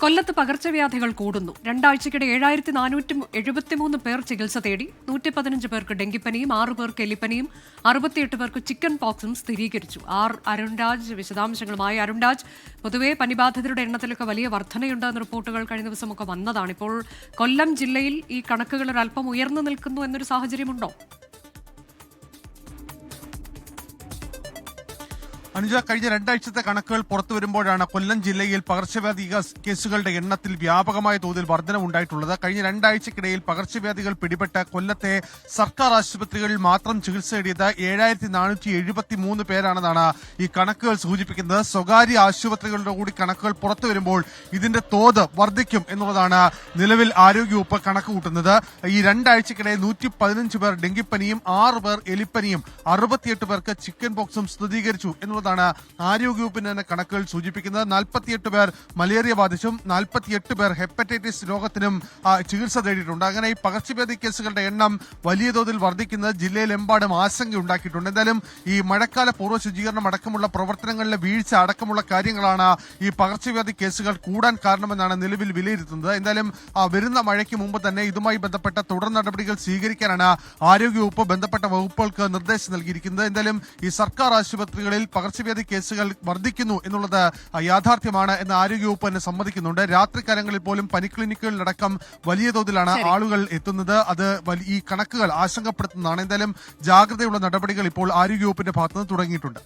കൊല്ലത്ത് പകർച്ചവ്യാധികൾ കൂടുന്നു. രണ്ടാഴ്ചക്കിടെ 7473 പേർ ചികിത്സ തേടി. 115 പേർക്ക് ഡെങ്കിപ്പനിയും 6 പേർക്ക് എലിപ്പനിയും 68 പേർക്ക് ചിക്കൻ പോക്സും സ്ഥിരീകരിച്ചു. അരുൺരാജ് വിശദാംശങ്ങളുമായി. അരുൺരാജ്, പൊതുവെ പനിബാധിതരുടെ എണ്ണത്തിലൊക്കെ വലിയ വർധനയുണ്ടെന്ന റിപ്പോർട്ടുകൾ കഴിഞ്ഞ ദിവസമൊക്കെ വന്നതാണ്. ഇപ്പോൾ കൊല്ലം ജില്ലയിൽ ഈ കണക്കുകൾ ഒരല്പം ഉയർന്നു നിൽക്കുന്നു എന്നൊരു സാഹചര്യമുണ്ടോ? അനുജ, കഴിഞ്ഞ രണ്ടാഴ്ചത്തെ കണക്കുകൾ പുറത്തു വരുമ്പോഴാണ് കൊല്ലം ജില്ലയിൽ പകർച്ചവ്യാധി കേസുകളുടെ എണ്ണത്തിൽ വ്യാപകമായ തോതിൽ വർധനവുണ്ടായിട്ടുള്ളത്. കഴിഞ്ഞ രണ്ടാഴ്ചക്കിടയിൽ പകർച്ചവ്യാധികൾ പിടിപെട്ട കൊല്ലത്തെ സർക്കാർ ആശുപത്രികളിൽ മാത്രം ചികിത്സ തേടിയത് 7473 പേരാണെന്നാണ് ഈ കണക്കുകൾ സൂചിപ്പിക്കുന്നത്. സ്വകാര്യ ആശുപത്രികളുടെ കൂടി കണക്കുകൾ പുറത്തു വരുമ്പോൾ ഇതിന്റെ തോത് വർദ്ധിക്കും എന്നുള്ളതാണ് നിലവിൽ ആരോഗ്യവകുപ്പ് കണക്ക് കൂട്ടുന്നത്. ഈ രണ്ടാഴ്ചക്കിടെ 115 പേർ ഡെങ്കിപ്പനിയും 6 പേർ എലിപ്പനിയും 68 പേർക്ക് ചിക്കൻ പോക്സും സ്ഥിരീകരിച്ചു എന്നുള്ളത് ആരോഗ്യവകുപ്പിന്റെ തന്നെ കണക്കുകൾ സൂചിപ്പിക്കുന്നത്. 48 പേർ മലേറിയ ബാധിച്ചും 48 പേർ ഹെപ്പറ്റൈറ്റിസ് രോഗത്തിനും ചികിത്സ തേടിയിട്ടുണ്ട്. അങ്ങനെ ഈ പകർച്ചവ്യാധി കേസുകളുടെ എണ്ണം വലിയ തോതിൽ വർദ്ധിക്കുന്നത് ജില്ലയിലെമ്പാടും ആശങ്കയുണ്ടാക്കിയിട്ടുണ്ട്. എന്തായാലും ഈ മഴക്കാല പൂർവ്വ ശുചീകരണം അടക്കമുള്ള പ്രവർത്തനങ്ങളിലെ വീഴ്ച അടക്കമുള്ള കാര്യങ്ങളാണ് ഈ പകർച്ചവ്യാധി കേസുകൾ കൂടാൻ കാരണമെന്നാണ് നിലവിൽ വിലയിരുത്തുന്നത്. എന്തായാലും വരുന്ന മഴയ്ക്ക് മുമ്പ് തന്നെ ഇതുമായി ബന്ധപ്പെട്ട തുടർ നടപടികൾ സ്വീകരിക്കാനാണ് ആരോഗ്യവകുപ്പ് ബന്ധപ്പെട്ട വകുപ്പുകൾക്ക് നിർദ്ദേശം നൽകിയിരിക്കുന്നത്. എന്തായാലും ഈ സർക്കാർ ആശുപത്രികളിൽ പകർച്ചവ്യാധി കേസുകൾ വർദ്ധിക്കുന്നു എന്നുള്ളത് യാഥാർത്ഥ്യമാണ് എന്ന് ആരോഗ്യവകുപ്പ് തന്നെ സമ്മതിക്കുന്നുണ്ട്. രാത്രികാലങ്ങളിൽ പോലും പനിക്ലിനിക്കുകളിലടക്കം വലിയ തോതിലാണ് ആളുകൾ എത്തുന്നത്. അത് ഈ കണക്കുകൾ ആശങ്കപ്പെടുത്തുന്നതാണ്. എന്തായാലും ജാഗ്രതയുള്ള നടപടികൾ ഇപ്പോൾ ആരോഗ്യവകുപ്പിന്റെ ഭാഗത്തുനിന്ന് തുടങ്ങിയിട്ടുണ്ട്.